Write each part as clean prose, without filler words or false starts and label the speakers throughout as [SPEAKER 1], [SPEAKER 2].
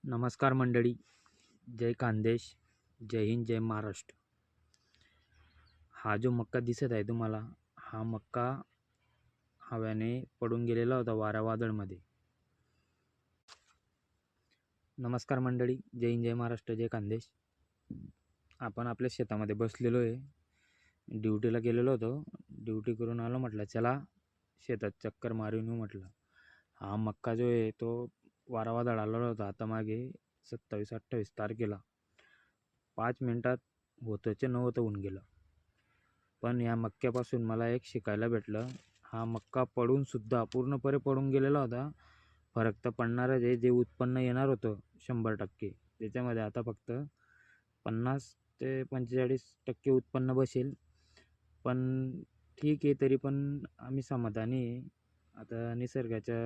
[SPEAKER 1] नमस्कार मंडळी. जय खानदेश, जय हिंद, जय महाराष्ट्र. हा जो मक्का दिसत आहे तुम्हाला, हा मक्का हव्याने पडून गेलेला होता वारा वादळमध्ये. नमस्कार मंडळी, जय हिंद, जय महाराष्ट्र, जय खानदेश. आपण आपल्या शेतामध्ये बसलेलो आहे. ड्युटीला गेलेलो होतो. ड्युटी करून आलो. म्हटलं चला शेतात चक्कर मारून येऊ. म्हटलं हा मक्का जो आहे तो वारा वादळ आलेला होता आता मागे 27-28 तारखेला. 5 मिनिटात होतंचे नव्हतं होऊन गेलं. पण या मक्क्यापासून मला एक शिकायला भेटलं. हा मक्का पडून सुद्धा पूर्णपणे पडून गेलेला होता. फरक तर पडणारच आहे. जे उत्पन्न येणार होतं 100%, त्याच्यामध्ये आता फक्त 50 ते 45% उत्पन्न बसेल. पण ठीक आहे, तरी पण आम्ही समाधानी आहे. आता निसर्गाच्या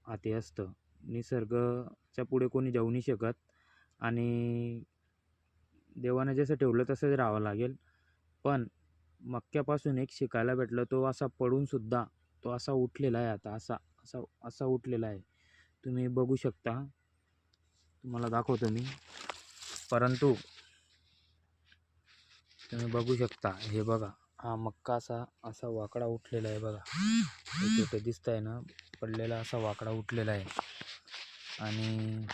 [SPEAKER 1] हाती असतं. निसर्गाच्या पुढे कोणी जाऊ नाही शकत आणि देवानं जसं ठेवलं तसंच राहावं लागेल. पण मक्क्यापासून एक शिकायला भेटलं. तो असा पडून सुद्धा तो असा उठलेला आहे. आता असा असा असा उठलेला आहे. तुम्ही बघू शकता. तुम्हाला दाखवतो मी. परंतु तुम्ही बघू शकता, हे बघा, हा मक्का असा वाकडा उठलेला आहे बघा. इथे दिसत आहे ना, पडलेला असा वाकडा उठलेला आहे. आणि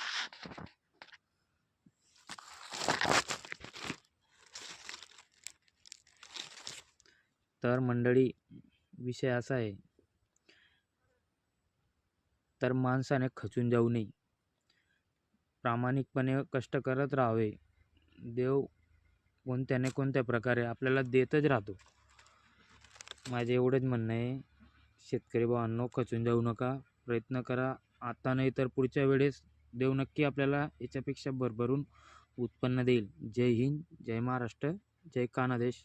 [SPEAKER 1] तर मंडळी, विषय असा आहे, तर माणसाने खचून जाऊ नये. प्रामाणिकपणे कष्ट करत राहावे. देव कोणत्या प्रकारे आपल्याला देतच राहतो. माझे एवढंच म्हणणं आहे, शेतकरी भावांनो, खचून जाऊ नका. प्रयत्न करा. आता नाही तर पुढच्या वेळेस देव नक्की आपल्याला याच्यापेक्षा भरभरून उत्पन्न देईल. जय हिंद, जय महाराष्ट्र, जय खानदेश.